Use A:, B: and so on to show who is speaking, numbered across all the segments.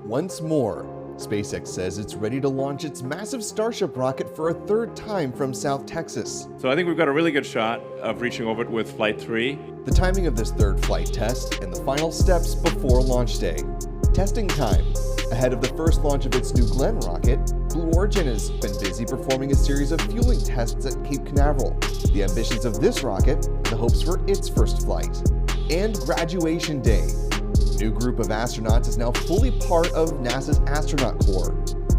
A: Once more, SpaceX says it's ready to launch its massive Starship rocket for a third time from South Texas.
B: So I think we've got a really good shot of reaching orbit with Flight 3.
A: The timing of this third flight test and the final steps before launch day. Testing time. Ahead of the first launch of its New Glenn rocket, Blue Origin has been busy performing a series of fueling tests at Cape Canaveral. The ambitions of this rocket, the hopes for its first flight. And graduation day. A new group of astronauts is now fully part of NASA's Astronaut Corps.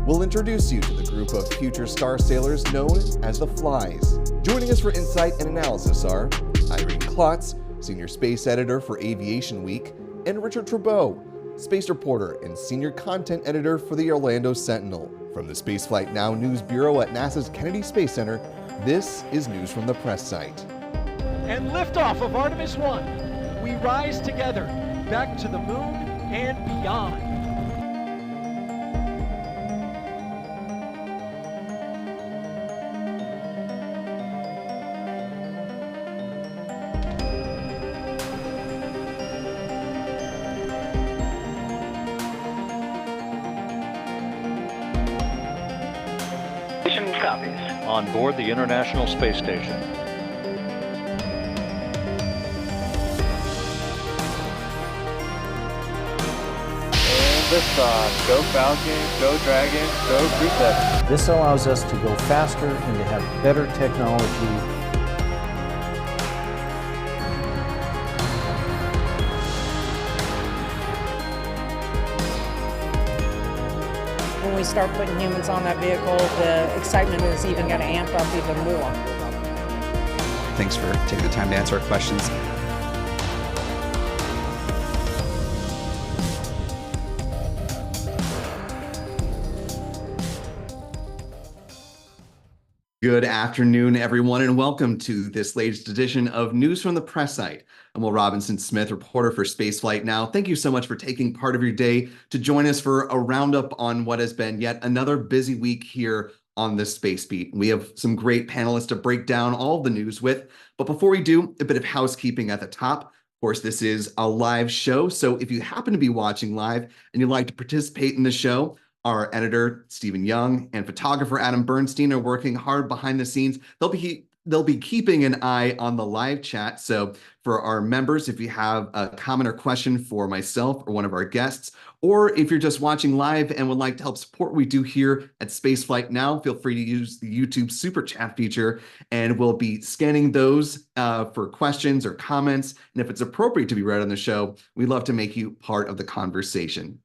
A: We'll introduce you to the group of future star sailors known as the Flies. Joining us for insight and analysis are Irene Klotz, Senior Space Editor for Aviation Week, and Richard Tribou, Space Reporter and Senior Content Editor for the Orlando Sentinel. From the Spaceflight Now News Bureau at NASA's Kennedy Space Center, this is news from the press site.
C: And liftoff of Artemis 1. We rise together, back to the moon and beyond.
D: Copies.
E: On board the International Space Station.
D: And liftoff. Go Falcon, go Dragon, go Crew 7.
F: This allows us to go faster and to have better technology.
G: When we start putting humans on that vehicle, the excitement is even going to amp up even more.
H: Thanks for taking the time to answer our questions. Good afternoon, everyone, and welcome to this latest edition of News from the Press Site. I'm Will Robinson-Smith, reporter for Spaceflight Now. Thank you so much for taking part of your day to join us for a roundup on what has been yet another busy week here on the Space Beat. We have some great panelists to break down all of the news with. But before we do, a bit of housekeeping at the top. Of course, this is a live show, so if you happen to be watching live and you'd like to participate in the show, our editor, Stephen Young, and photographer, Adam Bernstein, are working hard behind the scenes. They'll be keeping an eye on the live chat. So for our members, if you have a comment or question for myself or one of our guests, or if you're just watching live and would like to help support what we do here at Spaceflight Now, feel free to use the YouTube Super Chat feature, and we'll be scanning those for questions or comments. And if it's appropriate to be read on the show, we'd love to make you part of the conversation.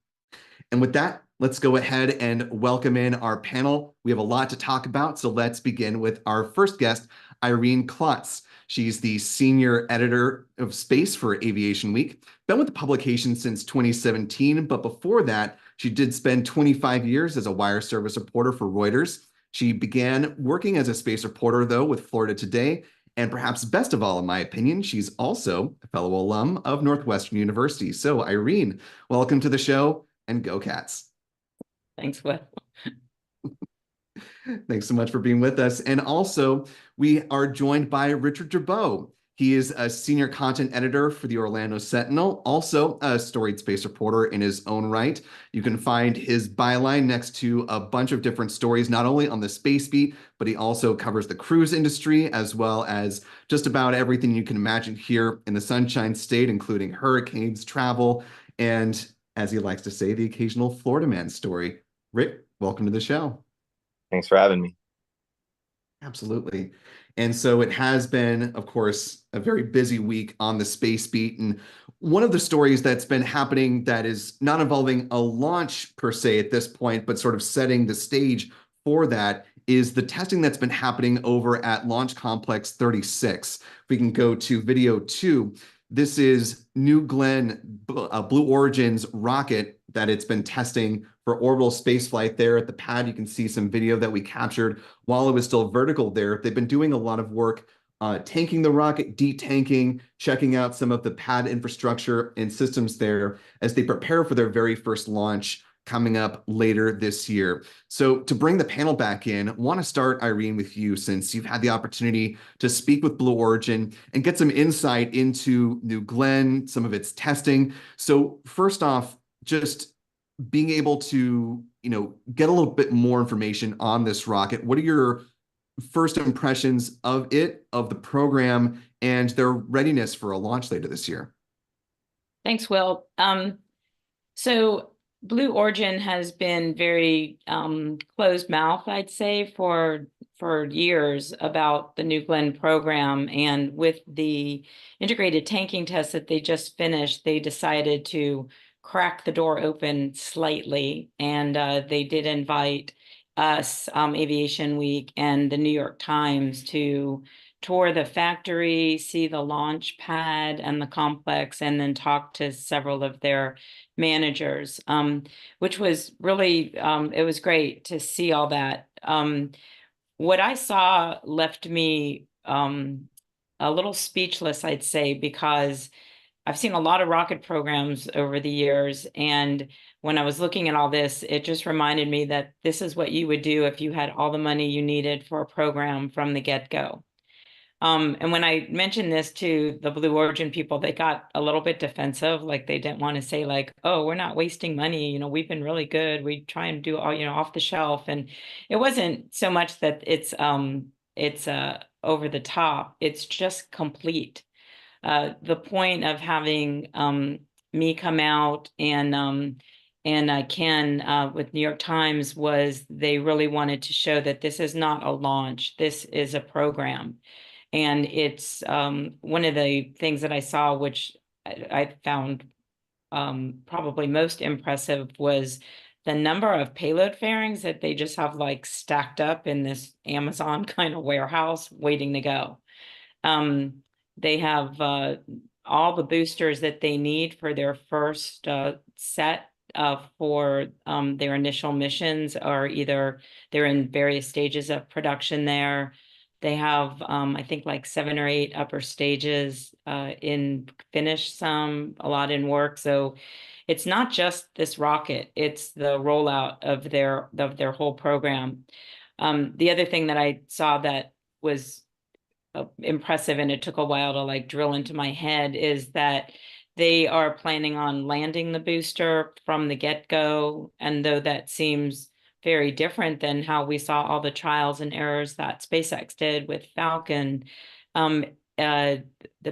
H: And with that, let's go ahead and welcome in our panel. We have a lot to talk about, so let's begin with our first guest, Irene Klotz. She's the senior editor of Space for Aviation Week. Been with the publication since 2017, but before that, she did spend 25 years as a wire service reporter for Reuters. She began working as a space reporter, though, with Florida Today, and perhaps best of all, in my opinion, she's also a fellow alum of Northwestern University. So, Irene, welcome to the show, and go Cats.
I: Thanks, Will.
H: Thanks so much for being with us. And also, we are joined by Richard Tribou. He is a senior content editor for the Orlando Sentinel, also a storied space reporter in his own right. You can find his byline next to a bunch of different stories, not only on the Space Beat, but he also covers the cruise industry, as well as just about everything you can imagine here in the Sunshine State, including hurricanes, travel, and, as he likes to say, the occasional Florida man story. Rick, welcome to the show.
D: Thanks for having me.
H: Absolutely. And so it has been, of course, a very busy week on the Space Beat. And one of the stories that's been happening that is not involving a launch per se at this point, but sort of setting the stage for that is the testing that's been happening over at Launch Complex 36. If we can go to video 2. This is New Glenn, Blue Origin's rocket that it's been testing for orbital spaceflight there at the pad. You can see some video that we captured while it was still vertical there. They've been doing a lot of work tanking the rocket, detanking, checking out some of the pad infrastructure and systems there as they prepare for their very first launch coming up later this year. So to bring the panel back in, I want to start, Irene, with you, since you've had the opportunity to speak with Blue Origin and get some insight into New Glenn, some of its testing. So first off, just being able to, get a little bit more information on this rocket. What are your first impressions of it, of the program, and their readiness for a launch later this year?
I: Thanks, Will. So Blue Origin has been very closed mouth, I'd say, for years about the New Glenn program. And with the integrated tanking test that they just finished, they decided to crack the door open slightly. And they did invite us, Aviation Week and the New York Times, to tour the factory, see the launch pad and the complex, and then talk to several of their managers, which was really, it was great to see all that. What I saw left me a little speechless, I'd say, because I've seen a lot of rocket programs over the years. And when I was looking at all this, it just reminded me that this is what you would do if you had all the money you needed for a program from the get-go. And when I mentioned this to the Blue Origin people, they got a little bit defensive. Like they didn't want to say like, oh, we're not wasting money. We've been really good. We try and do all, off the shelf. And it wasn't so much that it's over the top. It's just complete. The point of having me come out and Ken with New York Times was they really wanted to show that this is not a launch. This is a program. And it's one of the things that I saw, which I found probably most impressive, was the number of payload fairings that they just have like stacked up in this Amazon kind of warehouse waiting to go. They have all the boosters that they need for their first set for their initial missions, or either they're in various stages of production there. They have, I think, like 7 or 8 upper stages in finished, a lot in work. So it's not just this rocket, it's the rollout of their whole program. The other thing that I saw that was impressive, and it took a while to like drill into my head, is that they are planning on landing the booster from the get-go. And though that seems very different than how we saw all the trials and errors that SpaceX did with Falcon, the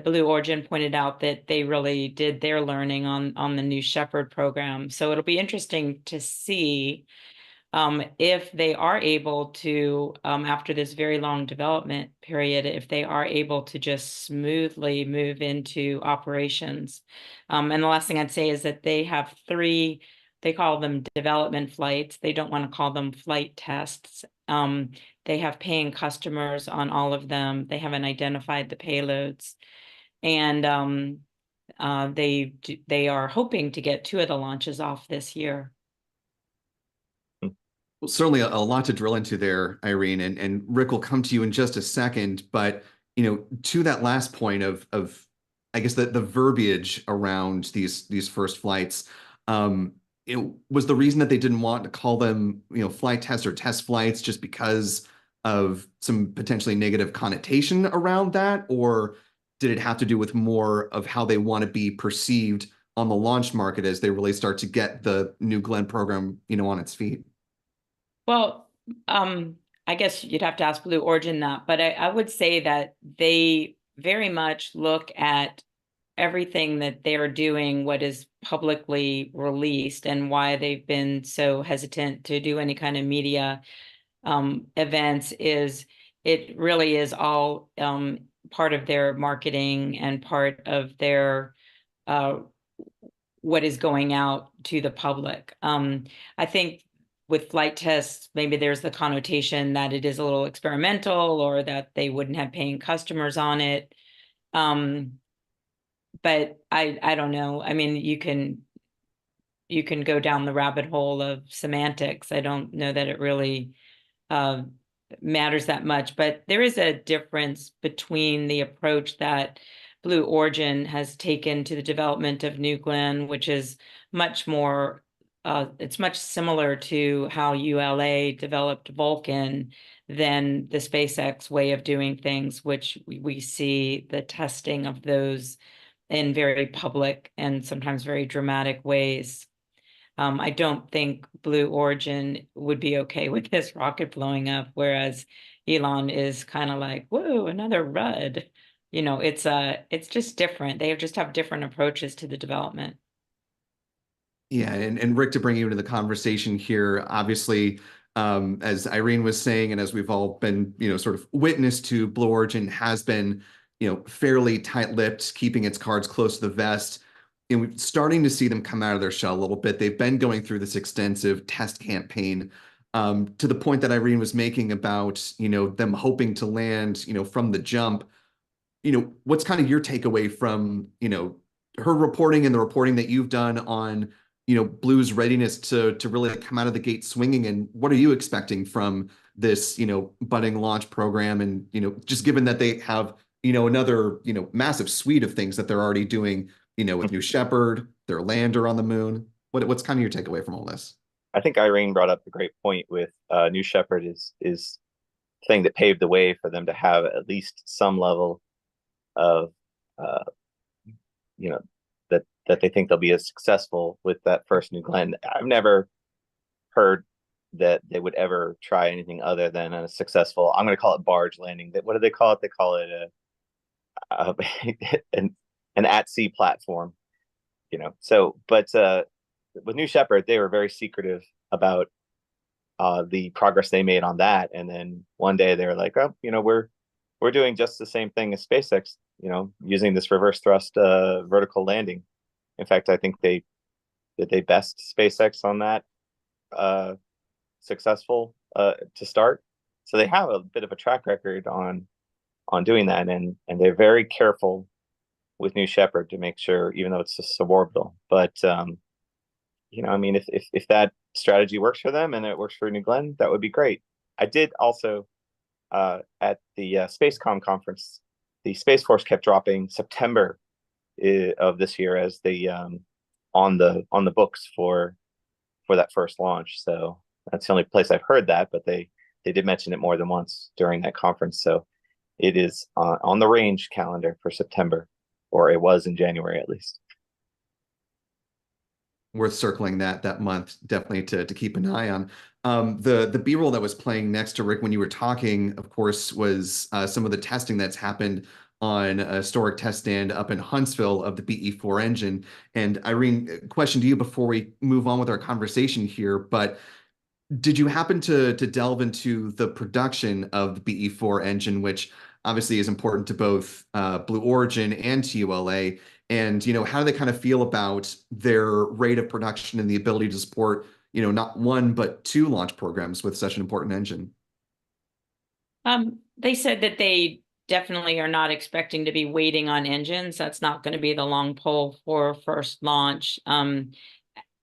I: Blue Origin pointed out that they really did their learning on the New Shepard program. So it'll be interesting to see if they are able to, after this very long development period, if they are able to just smoothly move into operations. And the last thing I'd say is that they have 3, they call them development flights. They don't want to call them flight tests. They have paying customers on all of them. They haven't identified the payloads. And they are hoping to get 2 of the launches off this year.
H: Well, certainly a lot to drill into there, Irene, and Rick will come to you in just a second. But to that last point of I guess the verbiage around these first flights, it was the reason that they didn't want to call them flight tests or test flights just because of some potentially negative connotation around that, or did it have to do with more of how they want to be perceived on the launch market as they really start to get the New Glenn program on its feet?
I: Well, I guess you'd have to ask Blue Origin that, but I would say that they very much look at everything that they're doing, what is publicly released, and why they've been so hesitant to do any kind of media events. Is it really is all part of their marketing and part of their what is going out to the public. I think with flight tests, maybe there's the connotation that it is a little experimental, or that they wouldn't have paying customers on it. But I don't know. I mean, you can go down the rabbit hole of semantics. I don't know that it really matters that much, but there is a difference between the approach that Blue Origin has taken to the development of New Glenn, which is much more, it's much similar to how ULA developed Vulcan than the SpaceX way of doing things, which we see the testing of those in very public and sometimes very dramatic ways. I don't think Blue Origin would be okay with this rocket blowing up, whereas Elon is kind of like, whoa, another Rudd. It's just different. They just have different approaches to the development.
H: Yeah, and Rick, to bring you into the conversation here, obviously, as Irene was saying, and as we've all been, sort of witness to, Blue Origin has been, fairly tight-lipped, keeping its cards close to the vest. And we're starting to see them come out of their shell a little bit. They've been going through this extensive test campaign, to the point that Irene was making about, them hoping to land, from the jump. What's kind of your takeaway from, her reporting and the reporting that you've done on, Blue's readiness to really come out of the gate swinging? And what are you expecting from this, budding launch program? And, just given that they have, another, massive suite of things that they're already doing, with New Shepard, their lander on the moon. What's kind of your takeaway from all this?
D: I think Irene brought up a great point with New Shepard is the thing that paved the way for them to have at least some level of that they think they'll be as successful with that first New Glenn. I've never heard that they would ever try anything other than a successful, I'm going to call it barge landing. What do they call it? They call it an at-sea platform, but with New Shepard, they were very secretive about the progress they made on that. And then one day they were like, oh, we're doing just the same thing as SpaceX, using this reverse thrust vertical landing. In fact, I think they best SpaceX on that successful to start. So they have a bit of a track record on doing that, and they're very careful with New Shepard to make sure, even though it's a suborbital. But if that strategy works for them and it works for New Glenn, that would be great. I did also at the Spacecom conference, the Space Force kept dropping September of this year as the on the books for that first launch. So that's the only place I've heard that, but they did mention it more than once during that conference. So it is on the range calendar for September, or it was in January at least.
H: Worth circling that month, definitely to keep an eye on. The B-roll that was playing next to Rick when you were talking, of course, was some of the testing that's happened on a historic test stand up in Huntsville of the BE-4 engine. And Irene, question to you before we move on with our conversation here, but did you happen to delve into the production of the BE-4 engine, which obviously is important to both Blue Origin and TULA? And, how do they kind of feel about their rate of production and the ability to support, not one, but two launch programs with such an important engine?
I: They said that they definitely are not expecting to be waiting on engines. That's not going to be the long pole for first launch.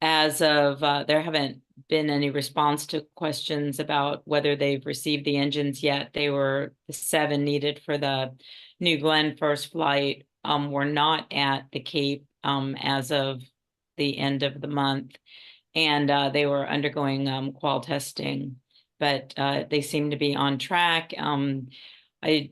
I: As of, there haven't been any response to questions about whether they've received the engines yet. They were the 7 needed for the New Glenn first flight. Were not at the Cape as of the end of the month, and they were undergoing qual testing, but they seem to be on track. They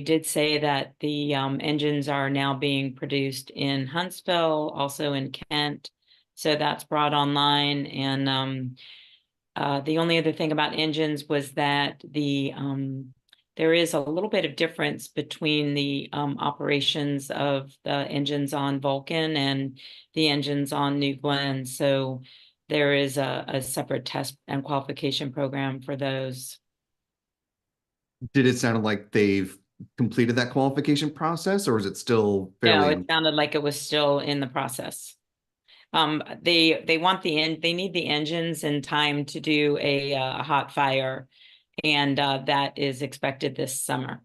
I: did say that the engines are now being produced in Huntsville, also in Kent, so that's brought online. And the only other thing about engines was that there is a little bit of difference between the operations of the engines on Vulcan and the engines on New Glenn. So there is a separate test and qualification program for those.
H: Did it sound like they've completed that qualification process, or is it still fairly?
I: No, it sounded like it was still in the process. They need the engines in time to do a hot fire, and that is expected this summer.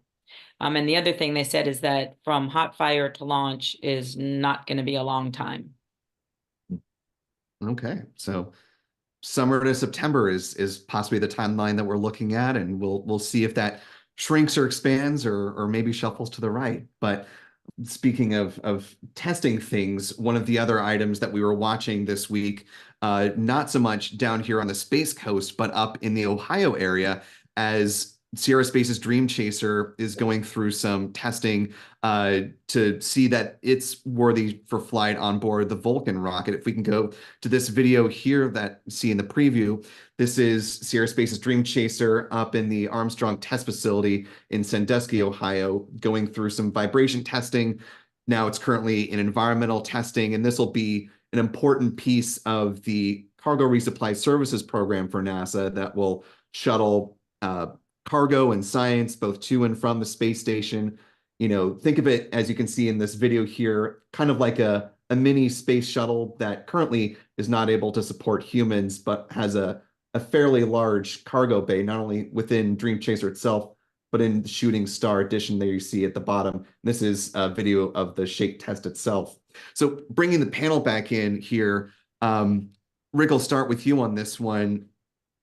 I: And the other thing they said is that from hot fire to launch is not going to be a long time.
H: Okay, so summer to September is possibly the timeline that we're looking at, and we'll see if that shrinks or expands or maybe shuffles to the right. But speaking of testing things, one of the other items that we were watching this week, not so much down here on the Space Coast, but up in the Ohio area, as Sierra Space's Dream Chaser is going through some testing to see that it's worthy for flight on board the Vulcan rocket. If we can go to this video here that you see in the preview, this is Sierra Space's Dream Chaser up in the Armstrong Test Facility in Sandusky, Ohio, going through some vibration testing. Now it's currently in environmental testing, and this will be an important piece of the cargo resupply services program for NASA that will shuttle cargo and science both to and from the space station. You know, think of it, as you can see in this video here, kind of like a mini space shuttle that currently is not able to support humans, but has a fairly large cargo bay, not only within Dream Chaser itself, but in the Shooting Star edition there you see at the bottom. This is a video of the shake test itself. So bringing the panel back in here, Rick, I'll start with you on this one.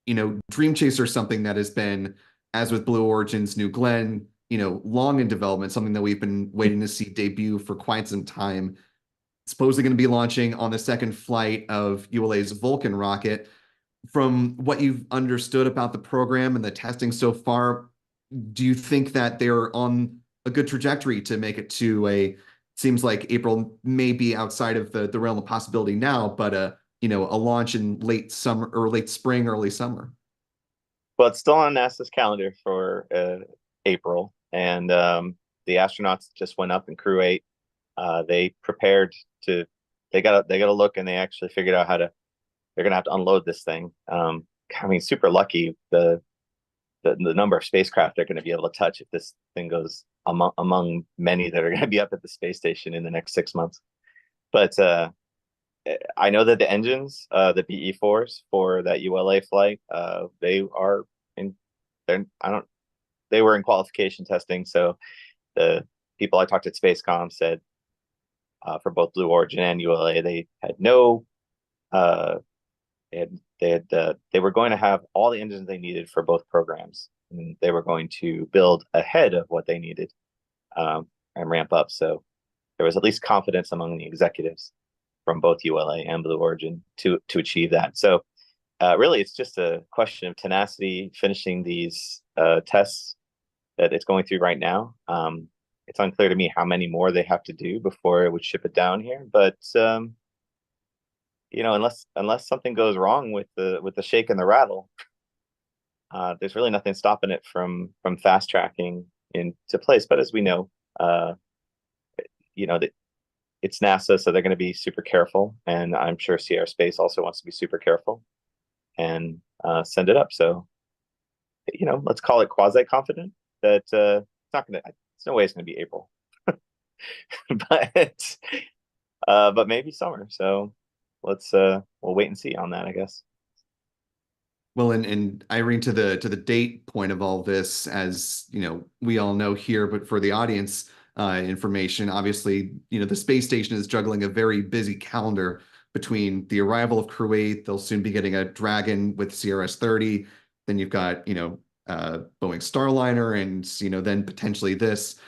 H: You know, Dream Chaser is something that has been, as with Blue Origin's New Glenn, you know, long in development, something that we've been waiting to see debut for quite some time. Supposedly going to be launching on the second flight of ULA's Vulcan rocket. From what you've understood about the program and the testing so far, do you think that they're on a good trajectory to make it to seems like April may be outside of the realm of possibility now, but you know, a launch in late summer or late spring, early summer?
D: Well, it's still on NASA's calendar for April, and the astronauts just went up in Crew-8. They prepared to. They got a look, and they actually figured out how to. They're gonna have to unload this thing. I mean, super lucky the number of spacecraft they're going to be able to touch if this thing goes among many that are going to be up at the space station in the next 6 months. But I know that the engines, the BE-4s for that ULA flight, they were in qualification testing. So the people I talked to at Spacecom said for both Blue Origin and ULA, they had no, they were going to have all the engines they needed for both programs, and they were going to build ahead of what they needed and ramp up. So there was at least confidence among the executives from both ULA and Blue Origin to achieve that. So really, it's just a question of tenacity, finishing these tests that it's going through right now. It's unclear to me how many more they have to do before it would ship it down here, but you know, unless something goes wrong with the shake and the rattle, there's really nothing stopping it from fast tracking into place. But as we know, you know, that it's NASA, so they're going to be super careful, and I'm sure Sierra Space also wants to be super careful and send it up. So, you know, let's call it quasi confident that it's not going to. There's no way it's going to be April, but maybe summer. So let's we'll wait and see on that, I guess.
H: Well, and Irene, to the date point of all this, as you know, we all know here, but for the audience information, obviously, you know, the space station is juggling a very busy calendar between the arrival of Crew-8. They'll soon be getting a Dragon with CRS-30. Then you've got, you know, Boeing Starliner, and you know, then potentially this.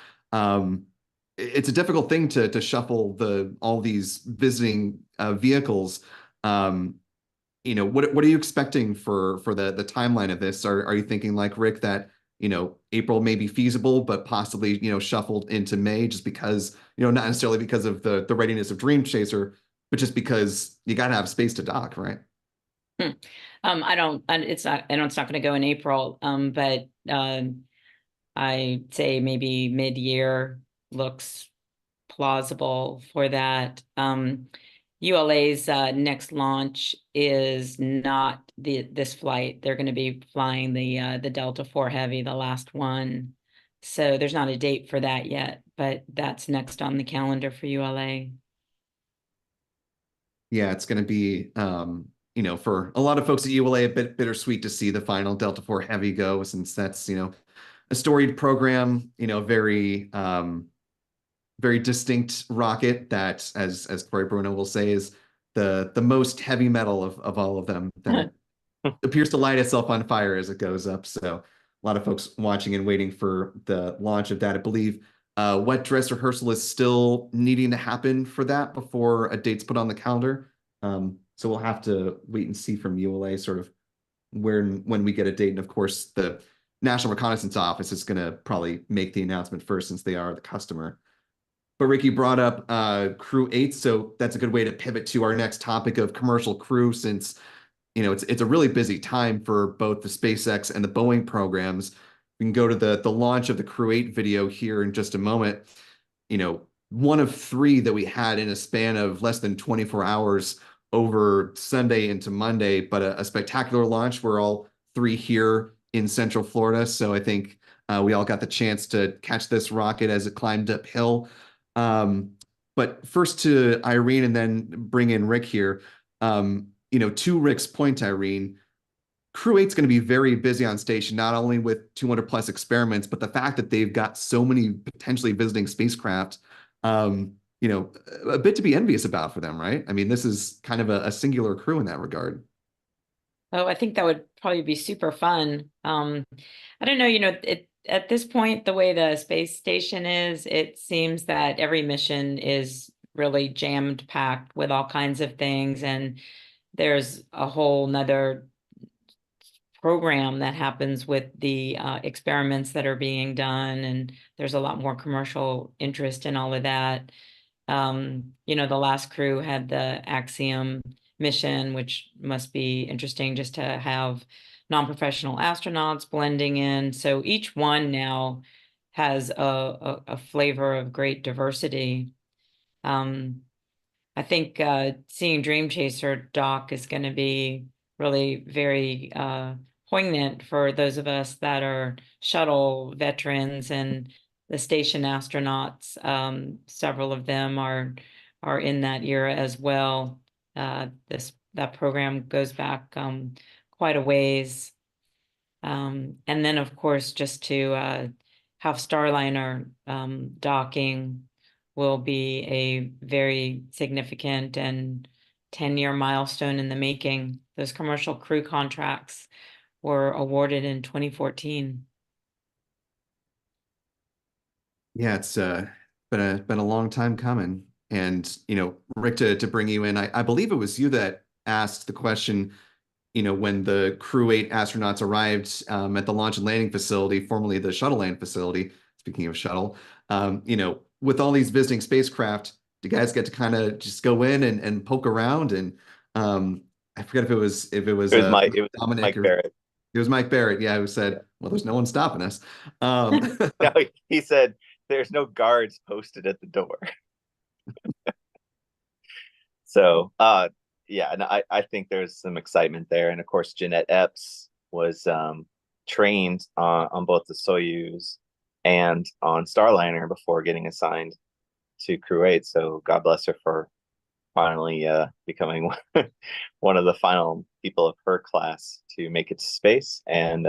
H: It's a difficult thing to shuffle all these visiting vehicles. You know, what are you expecting for the timeline of this? Are you thinking like Rick that, you know, April may be feasible, but possibly, you know, shuffled into May just because, you know, not necessarily because of the readiness of Dream Chaser, but just because you got to have space to dock, right?
I: I know it's not going to go in April, but I'd say maybe mid-year looks plausible for that. ULA's next launch is not this flight. They're going to be flying the Delta IV Heavy, the last one. So there's not a date for that yet, but that's next on the calendar for ULA.
H: Yeah, it's going to be, you know, for a lot of folks at ULA, a bit bittersweet to see the final Delta IV Heavy go, since that's, you know, a storied program, you know, very distinct rocket that, as Corey Bruno will say, is the most heavy metal of all of them, that appears to light itself on fire as it goes up. So a lot of folks watching and waiting for the launch of that. I believe wet dress rehearsal is still needing to happen for that before a date's put on the calendar. So we'll have to wait and see from ULA sort of when we get a date. And of course, the National Reconnaissance Office is going to probably make the announcement first since they are the customer. But Rick, you brought up Crew-8, so that's a good way to pivot to our next topic of commercial crew, since it's a really busy time for both the SpaceX and the Boeing programs. We can go to the launch of the Crew-8 video here in just a moment. One of 3 that we had in a span of less than 24 hours over Sunday into Monday, but a spectacular launch. We're all 3 here in Central Florida, so I think we all got the chance to catch this rocket as it climbed uphill. But first to Irene, and then bring in Rick here. To Rick's point, Irene, Crew-8 is going to be very busy on station, not only with 200 plus experiments, but the fact that they've got so many potentially visiting spacecraft, a bit to be envious about for them, right? I mean, this is kind of a singular crew in that regard.
I: Oh, I think that would probably be super fun. I don't know, at this point, the way the space station is, it seems that every mission is really jammed packed with all kinds of things. And there's a whole nother program that happens with the experiments that are being done. And there's a lot more commercial interest in all of that. The last crew had the Axiom mission, which must be interesting just to have non-professional astronauts blending in. So each one now has a flavor of great diversity. I think seeing Dream Chaser dock is going to be really very poignant for those of us that are shuttle veterans and the station astronauts. Several of them are in that era as well. That program goes back quite a ways. And then, of course, just to have Starliner docking will be a very significant and 10-year milestone in the making. Those commercial crew contracts were awarded in 2014.
H: Yeah, it's been a long time coming. And, Rick, to bring you in, I believe it was you that asked the question, when the Crew-8 astronauts arrived at the launch and landing facility, formerly the shuttle land facility, speaking of shuttle, with all these visiting spacecraft, do you guys get to kind of just go in and poke around? And I forget if it was
D: Dominic
H: Mike
D: Barrett.
H: It was Mike Barrett, yeah, who said, well, there's no one stopping us.
D: No, he said, there's no guards posted at the door. So, yeah, and I think there's some excitement there. And of course, Jeanette Epps was trained on both the Soyuz and on Starliner before getting assigned to Crew-8. So God bless her for finally becoming one of the final people of her class to make it to space. And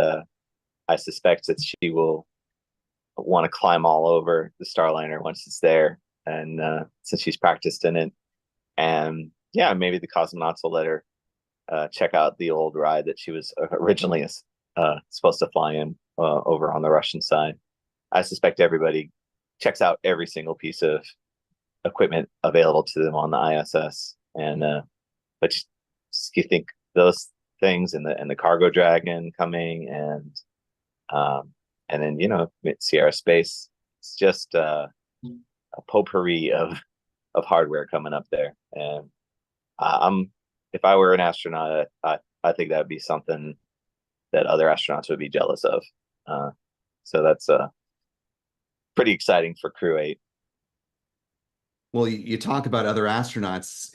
D: I suspect that she will want to climb all over the Starliner once it's there. And since she's practiced in it, and yeah, maybe the cosmonauts will let her check out the old ride that she was originally supposed to fly in over on the Russian side. I suspect everybody checks out every single piece of equipment available to them on the ISS. And but you think those things and the cargo dragon coming and then Sierra Space, it's just a potpourri of hardware coming up there. And if I were an astronaut, I think that would be something that other astronauts would be jealous of. So that's pretty exciting for Crew-8.
H: Well, you talk about other astronauts.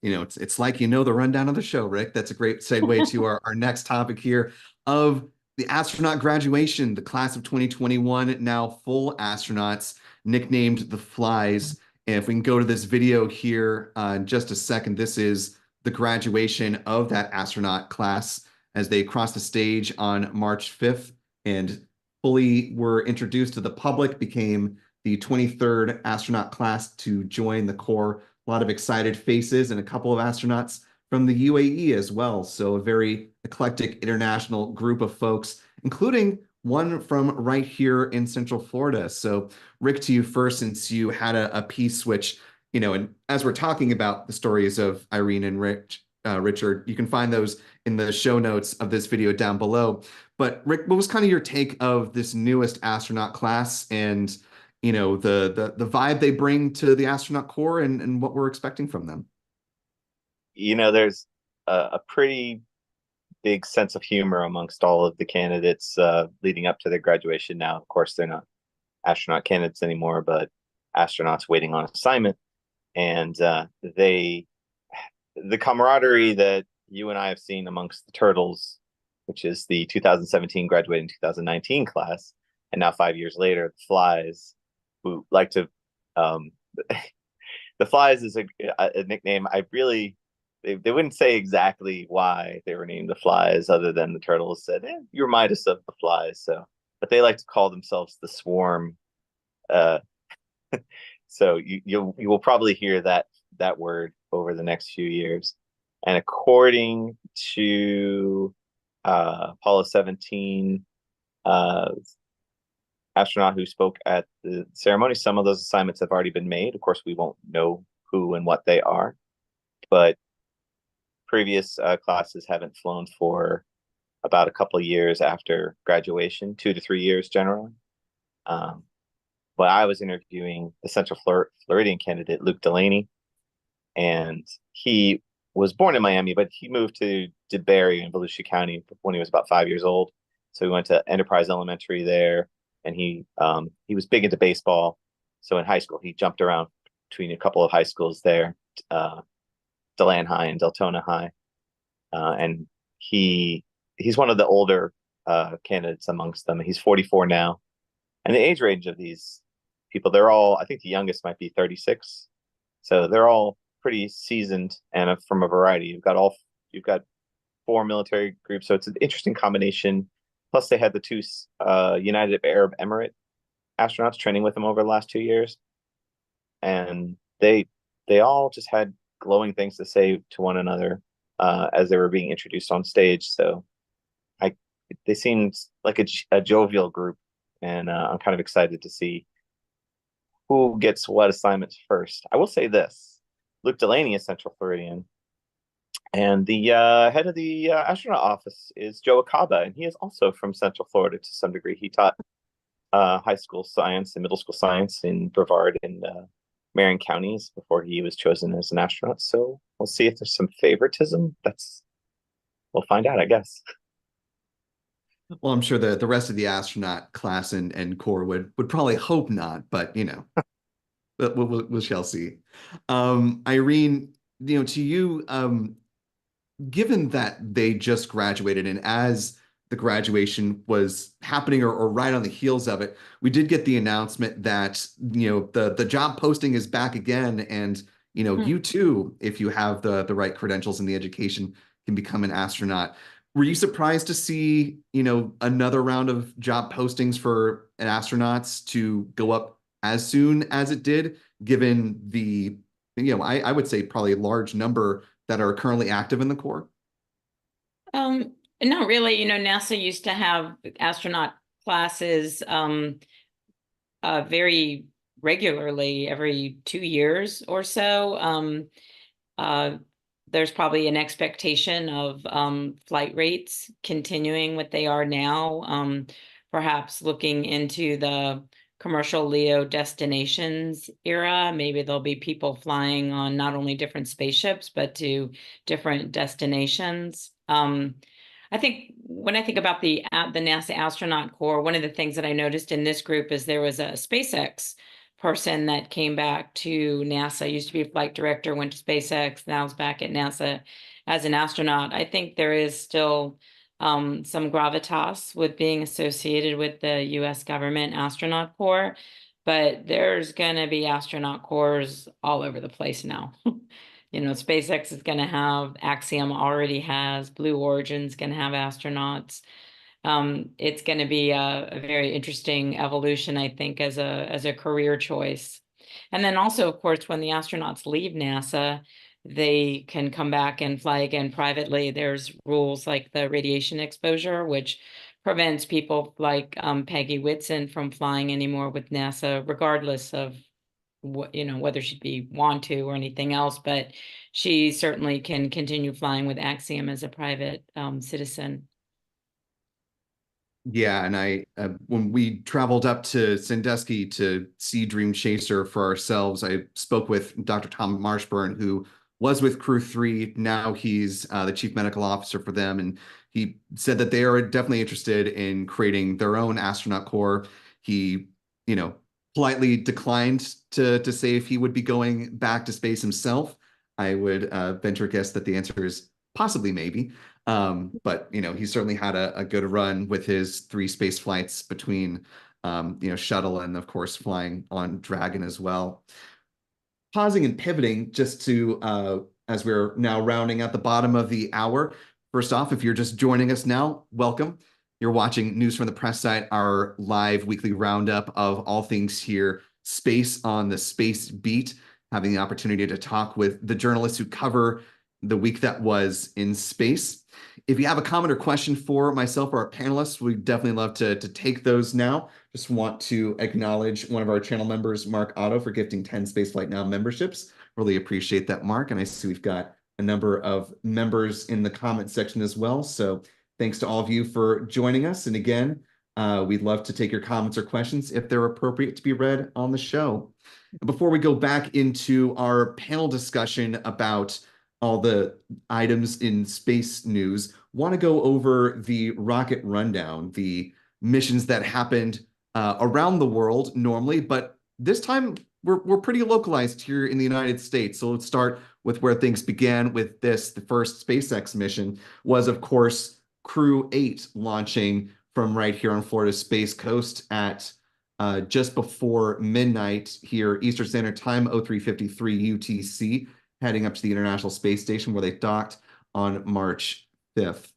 H: It's like the rundown of the show, Rick. That's a great segue to our next topic here of the astronaut graduation, the class of 2021, now full astronauts, nicknamed the Flies. And if we can go to this video here in just a second, this is the graduation of that astronaut class as they crossed the stage on March 5th and fully were introduced to the public, became the 23rd astronaut class to join the Corps. A lot of excited faces and a couple of astronauts from the UAE as well. So a very eclectic international group of folks, including one from right here in Central Florida. So Rick, to you first, since you had a piece which, and as we're talking about the stories of Irene and Richard. You can find those in the show notes of this video down below. But Rick, what was kind of your take of this newest astronaut class and, the vibe they bring to the astronaut corps and what we're expecting from them?
D: There's a pretty big sense of humor amongst all of the candidates leading up to their graduation. Now, of course, they're not astronaut candidates anymore, but astronauts waiting on assignment. And the camaraderie that you and I have seen amongst the Turtles, which is the 2017 graduating 2019 class, and now 5 years later, the Flies, who like to, the Flies is a nickname. They wouldn't say exactly why they were named the Flies, other than the Turtles said, you remind us of the Flies. So, but they like to call themselves the Swarm. So you will probably hear that word over the next few years. And according to Apollo 17 astronaut who spoke at the ceremony, some of those assignments have already been made. Of course, we won't know who and what they are, but previous classes haven't flown for about a couple of years after graduation, 2 to 3 years generally. But I was interviewing the Central Floridian candidate, Luke Delaney, and he was born in Miami, but he moved to DeBerry in Volusia County when he was about 5 years old. So he went to Enterprise Elementary there, and he was big into baseball. So in high school, he jumped around between a couple of high schools there, Deland High and Deltona High, and he's one of the older candidates amongst them. He's 44 now, and the age range of these people, they're all, I think the youngest might be 36, so they're all pretty seasoned and from a variety. You've got 4 military groups, so it's an interesting combination. Plus, they had the 2 United Arab Emirate astronauts training with them over the last 2 years, and they all just had glowing things to say to one another as they were being introduced on stage. So they seemed like a jovial group, and I'm kind of excited to see who gets what assignments first. I will say this: Luke Delaney is Central Floridian, and the head of the astronaut office is Joe Acaba, and he is also from Central Florida to some degree. He taught high school science and middle school science in Brevard and Marion counties before he was chosen as an astronaut. So we'll see if there's some favoritism. We'll find out, I guess.
H: Well, I'm sure the rest of the astronaut class and corps would probably hope not, but we shall see. Irene, to you, given that they just graduated, and as the graduation was happening or right on the heels of it, we did get the announcement that the job posting is back again, and you too, if you have the right credentials and the education, can become an astronaut. Were you surprised to see another round of job postings for astronauts to go up as soon as it did, given the I would say probably a large number that are currently active in the Corps?
I: Not really. NASA used to have astronaut classes very regularly, every 2 years or so. There's probably an expectation of flight rates continuing what they are now, perhaps looking into the commercial LEO destinations era. Maybe there'll be people flying on not only different spaceships, but to different destinations. I think when I think about the NASA astronaut corps, one of the things that I noticed in this group is there was a SpaceX person that came back to NASA, used to be a flight director, went to SpaceX, now is back at NASA as an astronaut. I think there is still some gravitas with being associated with the US government astronaut corps, but there's going to be astronaut corps all over the place now. SpaceX is going to have, Axiom already has, Blue Origin's going to have astronauts. It's going to be a very interesting evolution, I think, as a career choice. And then also, of course, when the astronauts leave NASA, they can come back and fly again privately. There's rules like the radiation exposure, which prevents people like Peggy Whitson from flying anymore with NASA, regardless of whether she'd be want to or anything else, but she certainly can continue flying with Axiom as a private citizen.
H: Yeah, and when we traveled up to Sandusky to see Dream Chaser for ourselves, I spoke with Dr. Tom Marshburn, who was with Crew-8. Now he's the chief medical officer for them, and he said that they are definitely interested in creating their own astronaut corps. He, politely declined to say if he would be going back to space himself. I would venture a guess that the answer is possibly maybe. But he certainly had a good run with his 3 space flights between shuttle and of course flying on Dragon as well. Pausing and pivoting just to as we're now rounding at the bottom of the hour. First off, if you're just joining us now, welcome. You're watching News from the Press Site, our live weekly roundup of all things here, space on the Space Beat, having the opportunity to talk with the journalists who cover the week that was in space. If you have a comment or question for myself or our panelists, we'd definitely love to take those now. Just want to acknowledge one of our channel members, Mark Otto, for gifting 10 Spaceflight Now memberships. Really appreciate that, Mark. And I see we've got a number of members in the comment section as well. So thanks to all of you for joining us. And again, we'd love to take your comments or questions if they're appropriate to be read on the show. Before we go back into our panel discussion about all the items in space news, want to go over the rocket rundown, the missions that happened around the world normally, but this time we're pretty localized here in the United States. So let's start with where things began with this. The first SpaceX mission was, of course, Crew-8 launching from right here on Florida's Space Coast at just before midnight here, Eastern Standard Time, 0353 UTC, heading up to the International Space Station where they docked on March 5th.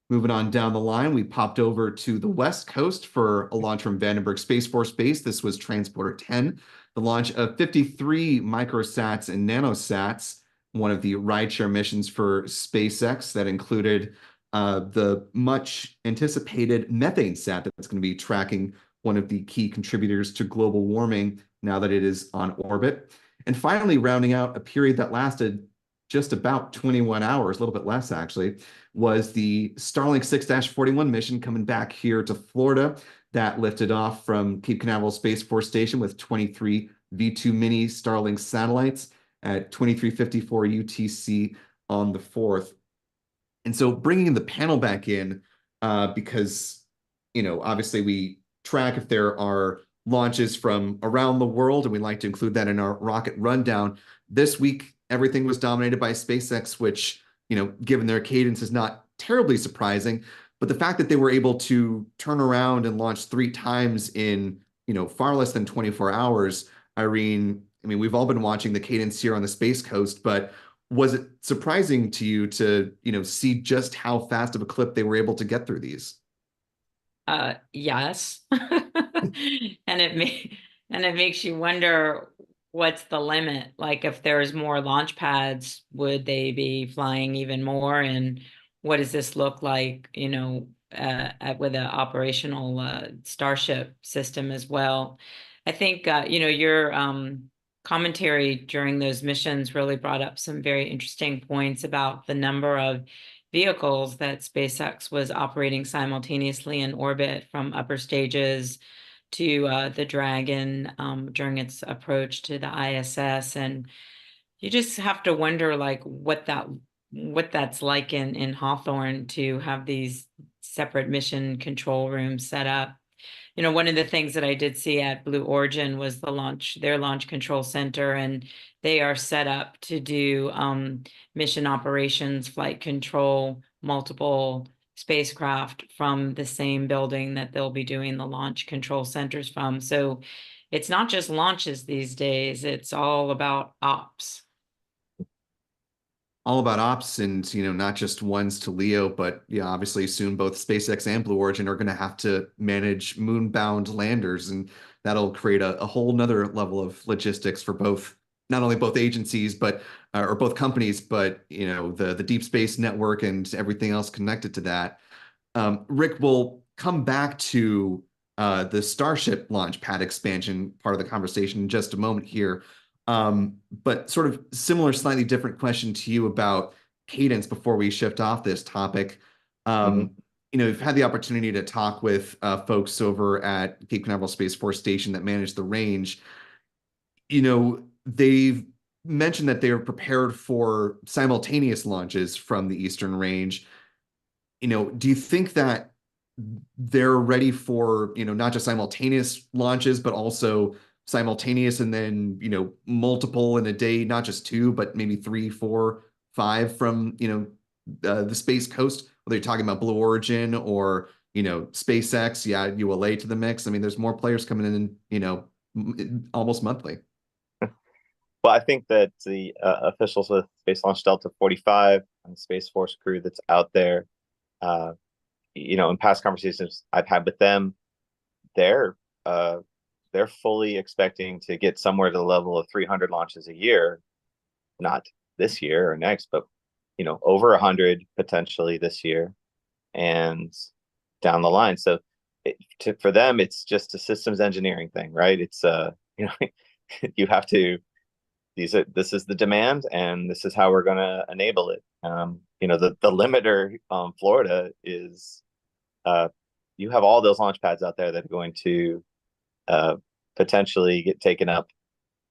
H: Moving on down the line, we popped over to the West Coast for a launch from Vandenberg Space Force Base. This was Transporter 10, the launch of 53 microsats and nanosats, one of the rideshare missions for SpaceX that included the much anticipated methane sat that's going to be tracking one of the key contributors to global warming now that it is on orbit. And finally, rounding out a period that lasted just about 21 hours, a little bit less actually, was the Starlink 6-41 mission coming back here to Florida that lifted off from Cape Canaveral Space Force Station with 23 V2 mini Starlink satellites at 2354 UTC on the 4th. And so bringing the panel back in, because, obviously we track if there are launches from around the world, and we like to include that in our rocket rundown. This week, everything was dominated by SpaceX, which, given their cadence is not terribly surprising. But the fact that they were able to turn around and launch 3 times in, far less than 24 hours, Irene, we've all been watching the cadence here on the Space Coast, but was it surprising to you to, see just how fast of a clip they were able to get through these?
I: Yes. And it makes you wonder, what's the limit? Like, if there's more launch pads, would they be flying even more? And what does this look like, with an operational Starship system as well? I think, your commentary during those missions really brought up some very interesting points about the number of vehicles that SpaceX was operating simultaneously in orbit, from upper stages to the Dragon during its approach to the ISS. And you just have to wonder, like, what that's like in Hawthorne to have these separate mission control rooms set up. One of the things that I did see at Blue Origin was their launch control center, and they are set up to do mission operations, flight control, multiple spacecraft from the same building that they'll be doing the launch control centers from. So it's not just launches these days, it's all about ops.
H: All about ops, and not just ones to Leo, but obviously soon both SpaceX and Blue Origin are going to have to manage moon-bound landers, and that'll create a whole nother level of logistics for not only both agencies, but or both companies, but the deep space network and everything else connected to that. Rick, will come back to the Starship launch pad expansion part of the conversation in just a moment here. But sort of similar, slightly different question to you about cadence before we shift off this topic. We've had the opportunity to talk with folks over at Cape Canaveral Space Force Station that manage the range. They've mentioned that they are prepared for simultaneous launches from the Eastern Range. Do you think that they're ready for, not just simultaneous launches, but also simultaneous and then, multiple in a day, not just two, but maybe 3, 4, 5 from, the Space Coast? Whether you're talking about Blue Origin or, SpaceX, ULA to the mix. I mean, there's more players coming in, almost monthly.
D: Well, I think that the officials with Space Launch Delta 45 and the Space Force crew that's out there, in past conversations I've had with them, they're fully expecting to get somewhere to the level of 300 launches a year, not this year or next, but over 100 potentially this year and down the line. So for them, it's just a systems engineering thing, right? It's you have to. This is the demand, and this is how we're going to enable it. The limiter on Florida is you have all those launch pads out there that are going to potentially get taken up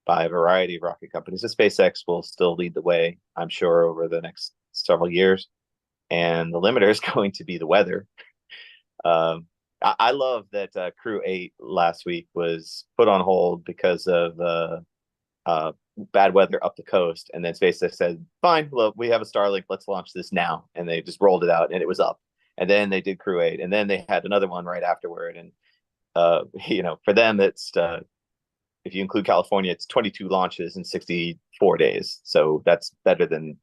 D: by a variety of rocket companies. The SpaceX will still lead the way, I'm sure, over the next several years. And the limiter is going to be the weather. I love that Crew-8 last week was put on hold because of bad weather up the coast. And then SpaceX said, fine, look, we have a Starlink, let's launch this now. And they just rolled it out and it was up. And then they did Crew-8. And then they had another one right afterward. And, for them, it's if you include California, it's 22 launches in 64 days. So that's better than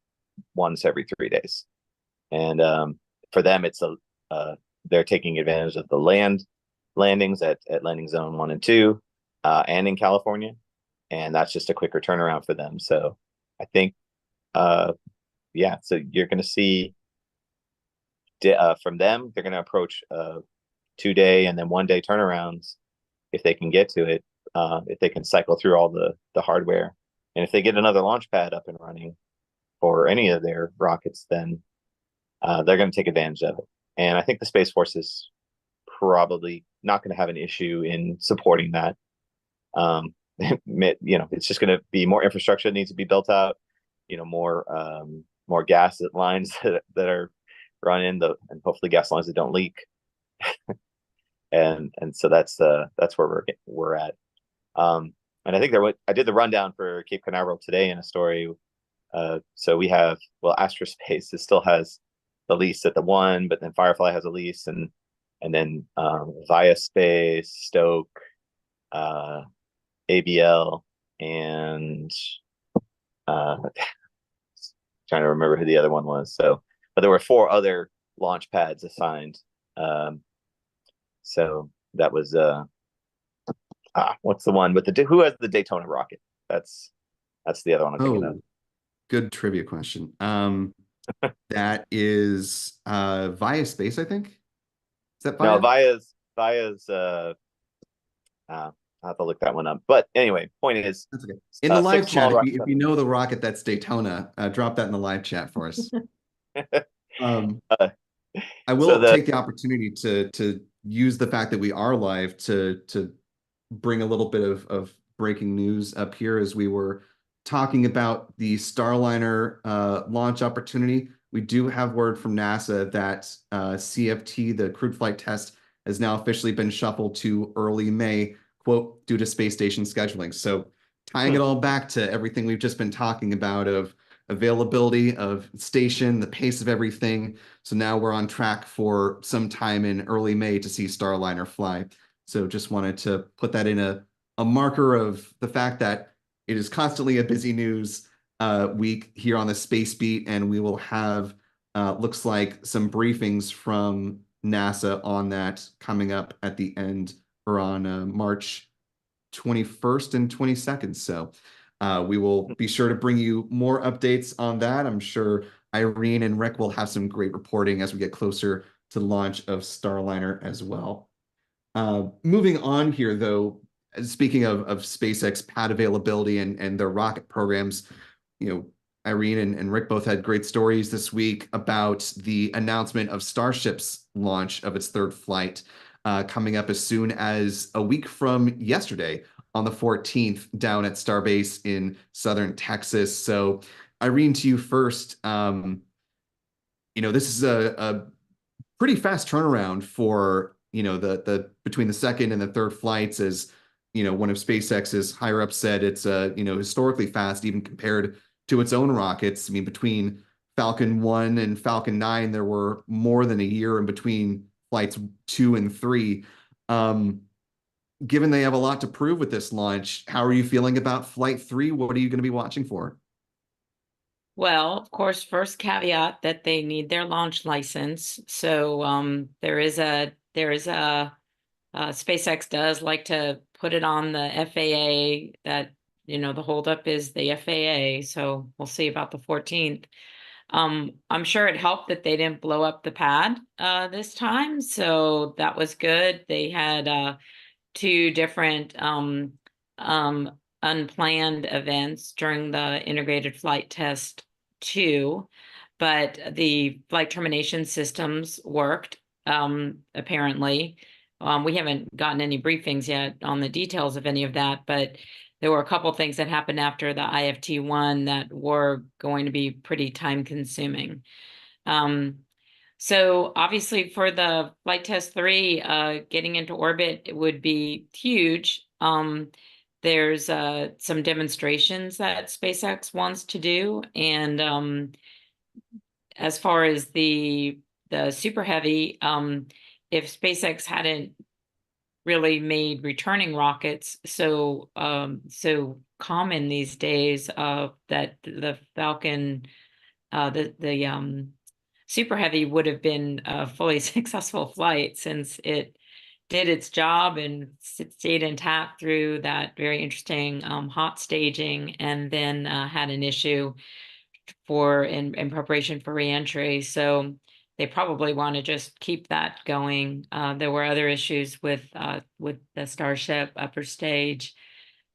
D: once every 3 days. And for them, it's they're taking advantage of the landings at landing zone 1 and 2 and in California. And that's just a quicker turnaround for them. So I think, so you're going to see from them, they're going to approach 2-day and then 1-day turnarounds if they can get to it, if they can cycle through all the hardware. And if they get another launch pad up and running for any of their rockets, then they're going to take advantage of it. And I think the Space Force is probably not going to have an issue in supporting that. It's just going to be more infrastructure that needs to be built out, more gas lines that are run in and hopefully gas lines that don't leak. and so that's where we're at. And I think I did the rundown for Cape Canaveral today in a story. So we have, Astra Space still has the lease at the 1, but then Firefly has a lease, and then Via Space, Stoke, ABL, and trying to remember who the other one was. But there were 4 other launch pads assigned. So that was what's the one with who has the Daytona rocket? That's the other one I'm thinking of.
H: Good trivia question. That is Via Space, I think. Is that Via?
D: No, Via's I'll have to look that one up. But anyway, point is,
H: that's okay. In the live chat, if you know the rocket that's Daytona, drop that in the live chat for us. I will take the opportunity to use the fact that we are live to bring a little bit of breaking news up here as we were talking about the Starliner launch opportunity. We do have word from NASA that CFT, the crewed flight test, has now officially been shuffled to early May, quote, due to space station scheduling. So tying it all back to everything we've just been talking about of availability of station, the pace of everything. So now we're on track for some time in early May to see Starliner fly. So just wanted to put that in a marker of the fact that it is constantly a busy news week here on the Space Beat, and we will have, looks like, some briefings from NASA on that coming up at the end or on March 21st and 22nd. So we will be sure to bring you more updates on that. I'm sure Irene and Rick will have some great reporting as we get closer to the launch of Starliner as well. Moving on here, though, speaking of SpaceX pad availability and their rocket programs, you know, Irene and Rick both had great stories this week about the announcement of Starship's launch of its third flight, coming up as soon as a week from yesterday on the 14th down at Starbase in southern Texas. So, Irene, to you first. This is a pretty fast turnaround for the between the second and the third flights. As one of SpaceX's higher ups said, it's historically fast even compared to its own rockets. I mean, between Falcon 1 and Falcon 9, there were more than a year in between flights 2 and 3. Given they have a lot to prove with this launch, how are you feeling about Flight 3? What are you going to be watching for?
I: Well, of course, first caveat that they need their launch license. So there is a SpaceX does like to put it on the FAA that, the holdup is the FAA. So we'll see about the 14th. I'm sure it helped that they didn't blow up the pad this time. So that was good. They had 2 different unplanned events during the integrated flight test 2, but the flight termination systems worked, apparently. We haven't gotten any briefings yet on the details of any of that, but there were a couple things that happened after the IFT-1 that were going to be pretty time consuming. So obviously for the flight test 3, getting into orbit, it would be huge. There's some demonstrations that SpaceX wants to do. And as far as the Super Heavy, if SpaceX hadn't really made returning rockets so common these days, that the Falcon, the Super Heavy would have been a fully successful flight, since it did its job and stayed intact through that very interesting hot staging, and then had an issue in preparation for reentry. So they probably want to just keep that going. There were other issues with the Starship upper stage,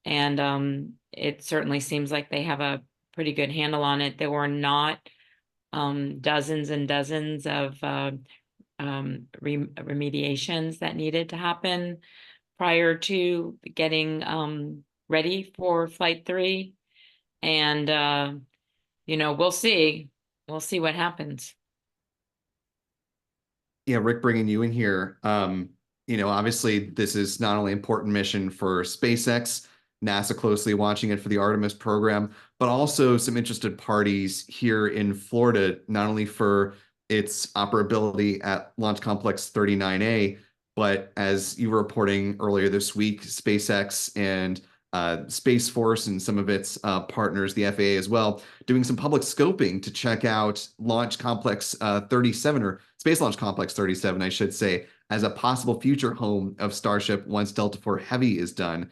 I: and it certainly seems like they have a pretty good handle on it. There were not dozens and dozens of remediations that needed to happen prior to getting ready for Flight 3. And we'll see what happens.
H: Yeah, Rick, bringing you in here. Obviously this is not only an important mission for SpaceX, NASA closely watching it for the Artemis program, but also some interested parties here in Florida, not only for its operability at Launch Complex 39A, but as you were reporting earlier this week, SpaceX and Space Force and some of its partners, the FAA as well, doing some public scoping to check out Launch Complex 37, or Space Launch Complex 37, I should say, as a possible future home of Starship once Delta IV Heavy is done.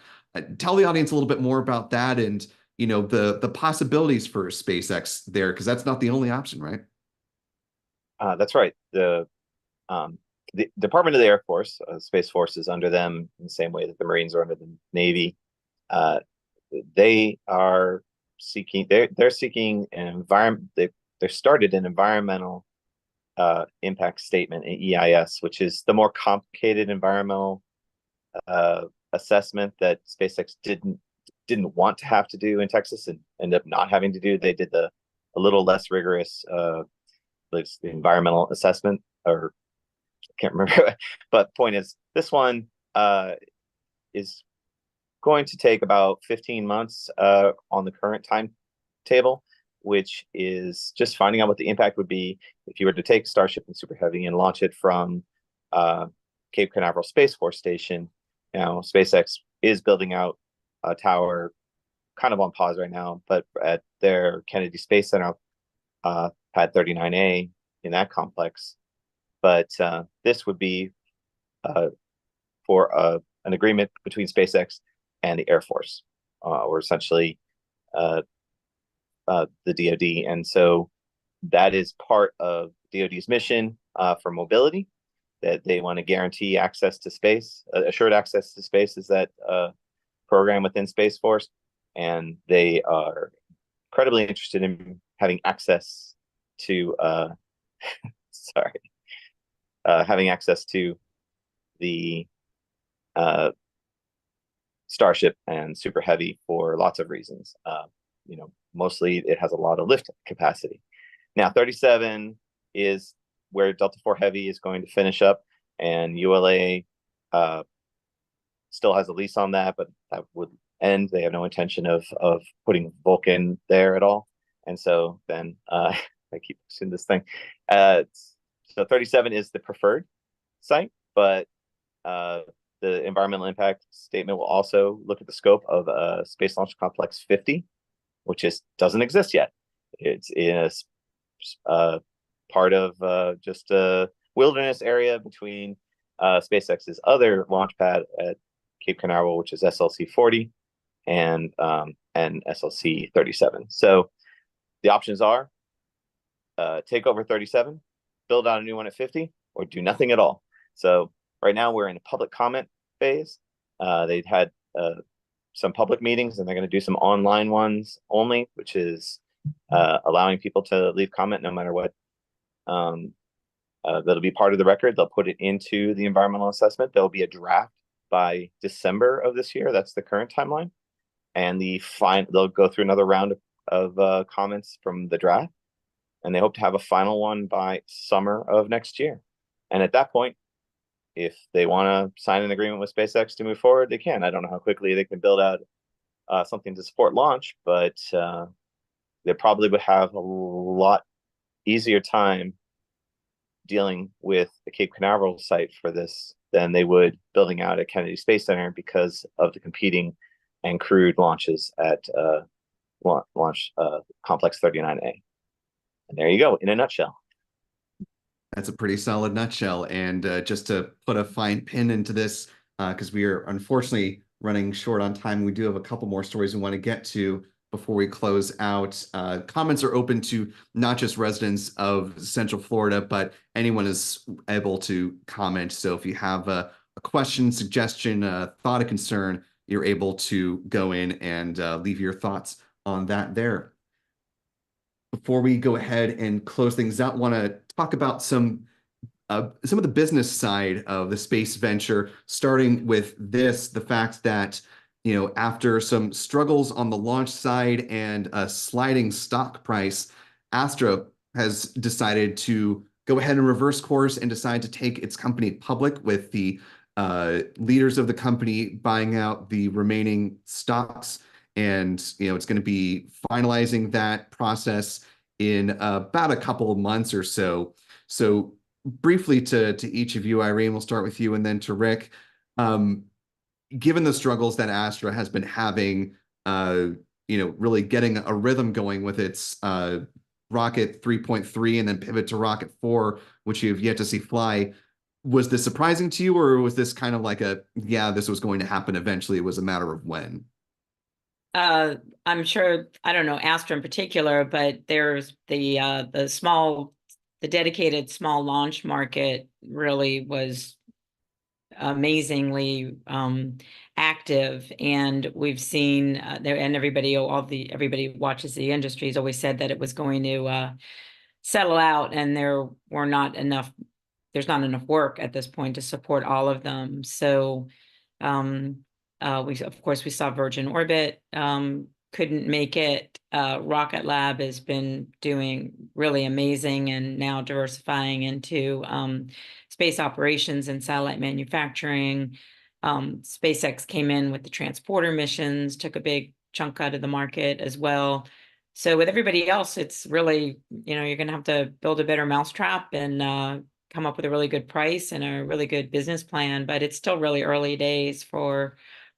H: Tell the audience a little bit more about that and the possibilities for SpaceX there, because that's not the only option, right?
D: That's right. The Department of the Air Force, Space Force, is under them in the same way that the Marines are under the Navy. They are seeking. They're seeking an environment. They started an environmental impact statement, an EIS, which is the more complicated environmental assessment that SpaceX didn't want to have to do in Texas and ended up not having to do. They did a little less rigorous the environmental assessment, or I can't remember. But point is, this one is going to take about 15 months on the current timetable, which is just finding out what the impact would be if you were to take Starship and Super Heavy and launch it from Cape Canaveral Space Force Station. Now, SpaceX is building out a tower, kind of on pause right now, but at their Kennedy Space Center, Pad 39A in that complex. But this would be for an agreement between SpaceX and the Air Force, or essentially the DoD. And so that is part of DoD's mission for mobility. that they want to guarantee access to space. Assured access to space is that program within Space Force, and they are incredibly interested in having access to having access to the Starship and Super Heavy for lots of reasons. Mostly it has a lot of lift capacity. Now, 37 is where Delta IV Heavy is going to finish up, and ULA still has a lease on that, but that would end. They have no intention of putting Vulcan there at all. And so then I keep pushing this thing. So 37 is the preferred site, but the environmental impact statement will also look at the scope of Space Launch Complex 50, which doesn't exist yet. It's in a part of just a wilderness area between SpaceX's other launch pad at Cape Canaveral, which is SLC 40, and SLC 37. So the options are take over 37, build out a new one at 50, or do nothing at all. So right now we're in a public comment phase. They've had some public meetings, and they're going to do some online ones only, which is allowing people to leave comment no matter what. That'll be part of the record. They'll put it into the environmental assessment. There'll be a draft by December of this year. That's the current timeline. And they'll go through another round of comments from the draft, and they hope to have a final one by summer of next year. And at that point, if they want to sign an agreement with SpaceX to move forward, they can. I don't know how quickly they can build out something to support launch, but they probably would have a lot easier time dealing with the Cape Canaveral site for this than they would building out at Kennedy Space Center because of the competing and crewed launches at launch Complex 39A. And there you go, in a nutshell.
H: That's a pretty solid nutshell. And just to put a fine pin into this, because we are unfortunately running short on time, we do have a couple more stories we want to get to before we close out. Comments are open to not just residents of Central Florida, but anyone is able to comment. So if you have a question, suggestion, a thought, a concern, you're able to go in and leave your thoughts on that there. Before we go ahead and close things out, want to talk about some of the business side of the space venture, starting with the fact that, after some struggles on the launch side and a sliding stock price, Astra has decided to go ahead and reverse course and decide to take its company public, with the leaders of the company buying out the remaining stocks. And, it's going to be finalizing that process in about a couple of months or so. So briefly to each of you, Irene, we'll start with you, and then to Rick. Given the struggles that Astra has been having, really getting a rhythm going with its Rocket 3.3 and then pivot to Rocket 4, which you've yet to see fly, was this surprising to you, or was this kind of like this was going to happen eventually, it was a matter of when?
I: I'm sure, I don't know Astra in particular, but there's the dedicated small launch market really was amazingly active, and we've seen there, and everybody watches the industry has always said that it was going to settle out, and there's not enough work at this point to support all of them. So we saw Virgin Orbit couldn't make it. Rocket Lab has been doing really amazing, and now diversifying into space operations and satellite manufacturing. SpaceX came in with the transporter missions, took a big chunk out of the market as well. So with everybody else, it's really, you're going to have to build a better mousetrap and come up with a really good price and a really good business plan. But it's still really early days for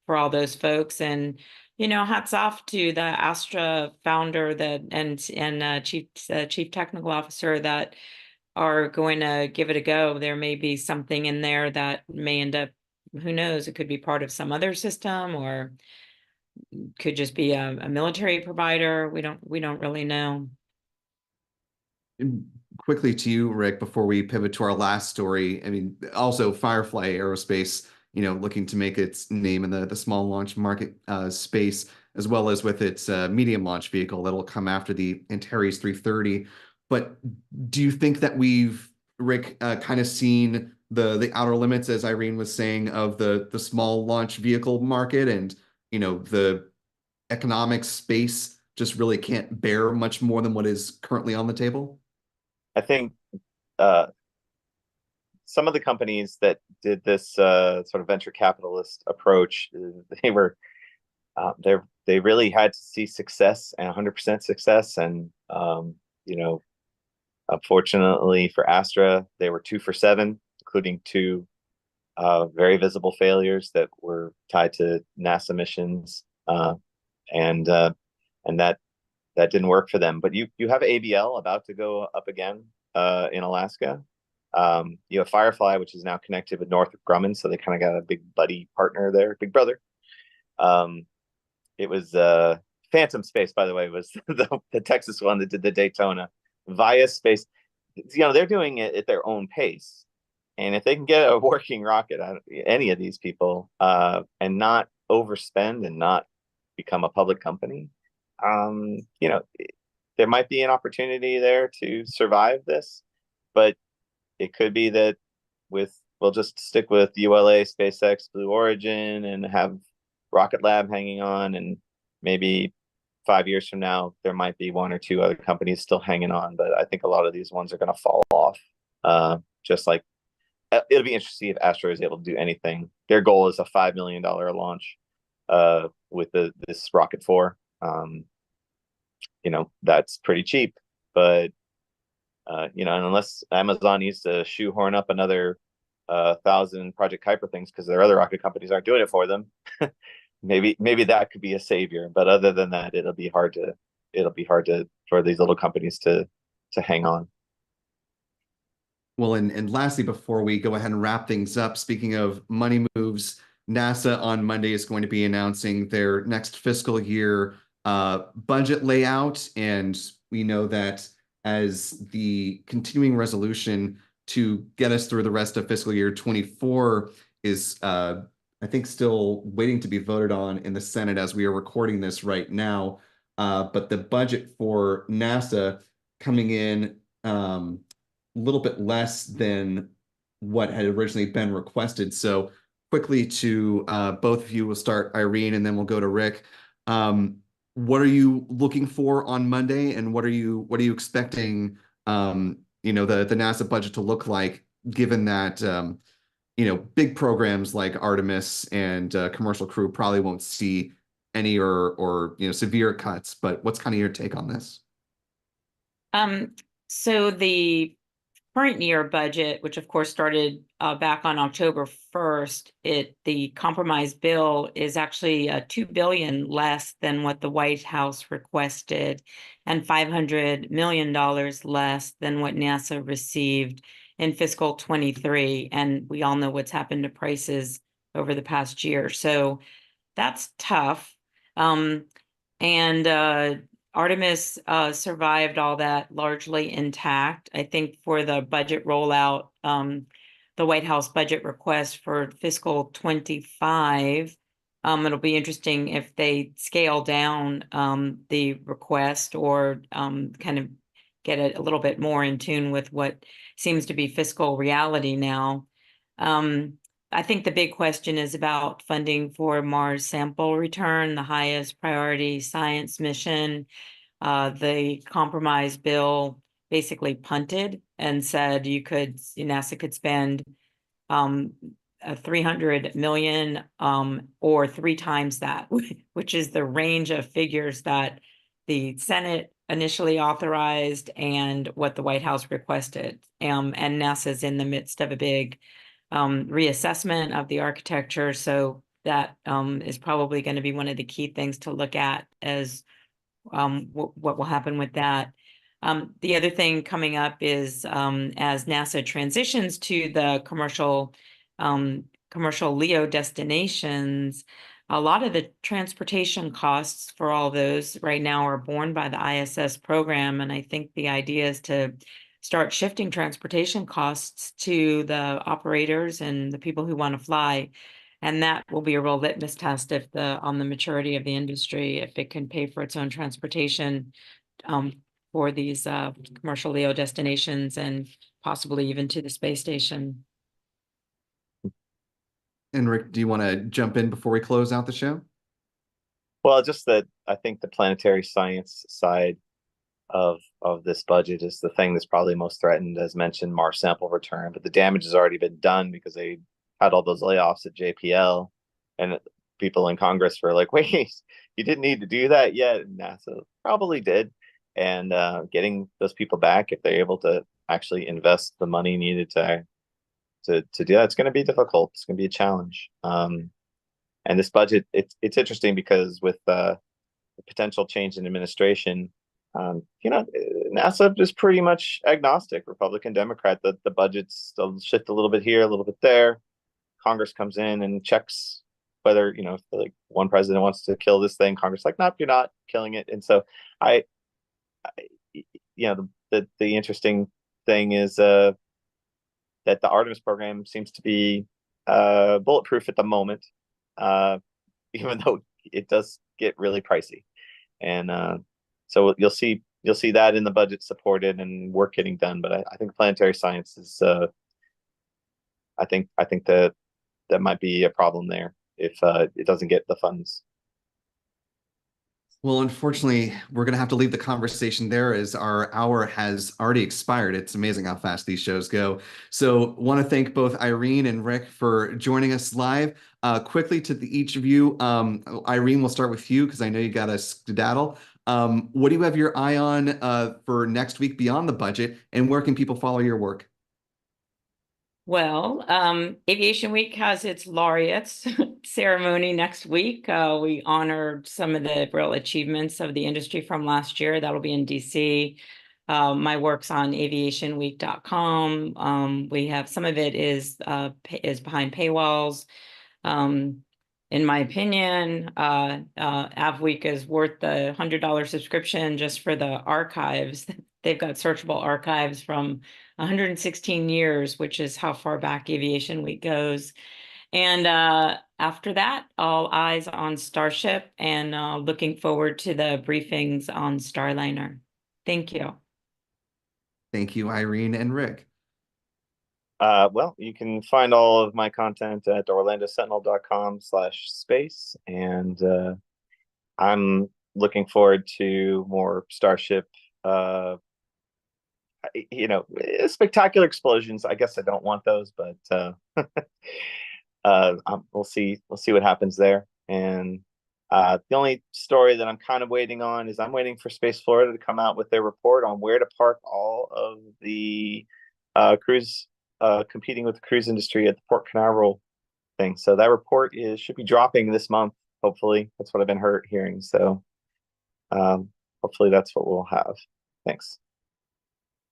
I: all those folks. And hats off to the Astra founder and chief technical officer that are going to give it a go. There may be something in there that may end up, who knows, it could be part of some other system, or could just be a military provider. We don't really know.
H: quickly to you, Rick, before we pivot to our last story. I mean, also Firefly Aerospace, looking to make its name in the small launch market space, as well as with its medium launch vehicle that'll come after the Antares 330. But do you think that we've, Rick, kind of seen the outer limits, as Irene was saying, of the small launch vehicle market, and the economic space just really can't bear much more than what is currently on the table?
D: I think some of the companies that did this sort of venture capitalist approach, they really had to see success and 100% success. And unfortunately for Astra, they were 2 for 7, including 2 very visible failures that were tied to NASA missions, and that didn't work for them. But you have ABL about to go up again in Alaska. You have Firefly, which is now connected with Northrop Grumman, so they kind of got a big buddy partner there, big brother. It was Phantom Space, by the way, was the Texas one that did the Daytona. Via Space, they're doing it at their own pace, and if they can get a working rocket out of any of these people and not overspend and not become a public company, there might be an opportunity there to survive this. But it could be that we'll just stick with ULA, SpaceX, Blue Origin, and have Rocket Lab hanging on, and maybe 5 years from now there might be 1 or 2 other companies still hanging on. But I think a lot of these ones are going to fall off. Just like it'll be interesting if Astra is able to do anything. Their goal is a $5 million launch with this Rocket 4. That's pretty cheap, but unless Amazon needs to shoehorn up another 1,000 Project Kuiper things because their other rocket companies aren't doing it for them, maybe that could be a savior. But other than that, it'll be hard for these little companies to hang on.
H: Well, and lastly, before we go ahead and wrap things up, speaking of money moves, NASA on Monday is going to be announcing their next fiscal year budget layout, and we know that as the continuing resolution to get us through the rest of fiscal year 24 is, I think, still waiting to be voted on in the Senate as we are recording this right now. But the budget for NASA coming in a little bit less than what had originally been requested. So quickly to both of you, we'll start Irene and then we'll go to Rick. What are you looking for on Monday, and what are you expecting the NASA budget to look like, given that big programs like Artemis and Commercial Crew probably won't see any or severe cuts, but what's kind of your take on this?
I: So the current year budget, which of course started back on October 1st, the compromise bill is actually $2 billion less than what the White House requested, and $500 million less than what NASA received in fiscal 23. And we all know what's happened to prices over the past year, so that's tough. Artemis survived all that largely intact. I think for the budget rollout, the White House budget request for fiscal 25, it'll be interesting if they scale down the request or kind of get it a little bit more in tune with what seems to be fiscal reality now. I think the big question is about funding for Mars sample return, the highest priority science mission. The compromise bill basically punted and said NASA could spend $300 million or 3 times that, which is the range of figures that the Senate initially authorized and what the White House requested. And NASA's in the midst of a big reassessment of the architecture, so that is probably going to be one of the key things to look at as what will happen with that. The other thing coming up is as NASA transitions to the commercial LEO destinations, a lot of the transportation costs for all those right now are borne by the ISS program. And I think the idea is to start shifting transportation costs to the operators and the people who want to fly. And that will be a real litmus test if on the maturity of the industry, if it can pay for its own transportation for these commercial LEO destinations and possibly even to the space station.
H: And Rick, do you want to jump in before we close out the show?
D: Well, just that I think the planetary science side of this budget is the thing that's probably most threatened, as mentioned, Mars sample return. But the damage has already been done because they had all those layoffs at JPL, and people in Congress were like, "Wait, you didn't need to do that yet." And NASA probably did, and getting those people back, if they're able to actually invest the money needed to do that, it's going to be difficult. It's going to be a challenge. And this budget, it's interesting because with the potential change in administration, NASA is pretty much agnostic, Republican, Democrat. The budgets shift a little bit here, a little bit there. Congress comes in and checks whether, if like one president wants to kill this thing, Congress like, nope, you're not killing it. And so the interesting thing is that the Artemis program seems to be bulletproof at the moment, even though it does get really pricey. And so you'll see that in the budget supported and work getting done. But I think planetary science is I think that might be a problem there if it doesn't get the funds.
H: Well, unfortunately, we're going to have to leave the conversation there as our hour has already expired. It's amazing how fast these shows go. So want to thank both Irene and Rick for joining us live. Quickly to each of you, Irene, we'll start with you because I know you got a skedaddle. What do you have your eye on for next week beyond the budget, and where can people follow your work?
I: Well, Aviation Week has its laureates ceremony next week. We honor some of the real achievements of the industry from last year. That'll be in DC. My work's on aviationweek.com. We have some of it is behind paywalls. In my opinion, AvWeek is worth the $100 subscription just for the archives. They've got searchable archives from 116 years, which is how far back Aviation Week goes. And after that, all eyes on Starship, and looking forward to the briefings on Starliner. Thank you.
H: Thank you, Irene and Rick.
D: Well, you can find all of my content at orlandosentinel.com/space. And I'm looking forward to more Starship, spectacular explosions. I guess I don't want those, but we'll see what happens there. And the only story that I'm kind of waiting on is I'm waiting for Space Florida to come out with their report on where to park all of the cruise competing with the cruise industry at the Port Canaveral thing. So that report should be dropping this month. Hopefully, that's what I've been hearing. So hopefully that's what we'll have. Thanks.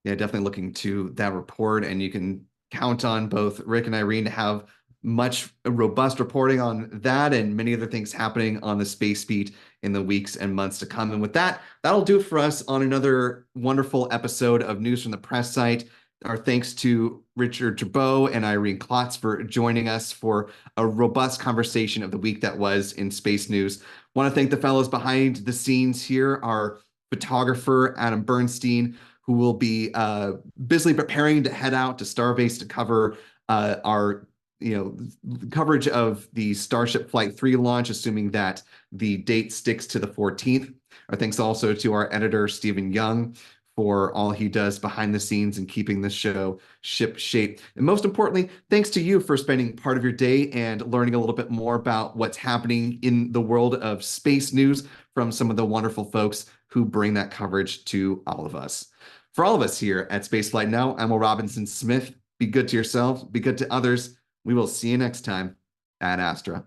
H: Yeah, definitely looking to that report, and you can count on both Rick and Irene to have much robust reporting on that and many other things happening on the Space Beat in the weeks and months to come. And with that, that'll do it for us on another wonderful episode of News from the Press Site. Our thanks to Richard Tribou and Irene Klotz for joining us for a robust conversation of the week that was in space news. Want to thank the fellows behind the scenes here, our photographer, Adam Bernstein, who will be busily preparing to head out to Starbase to cover our coverage of the Starship Flight 3 launch, assuming that the date sticks to the 14th. Our thanks also to our editor, Stephen Young, for all he does behind the scenes and keeping the show ship-shape. And most importantly, thanks to you for spending part of your day and learning a little bit more about what's happening in the world of space news from some of the wonderful folks who bring that coverage to all of us. For all of us here at Spaceflight Now, I'm Will Robinson Smith. Be good to yourselves, be good to others. We will see you next time at Astra.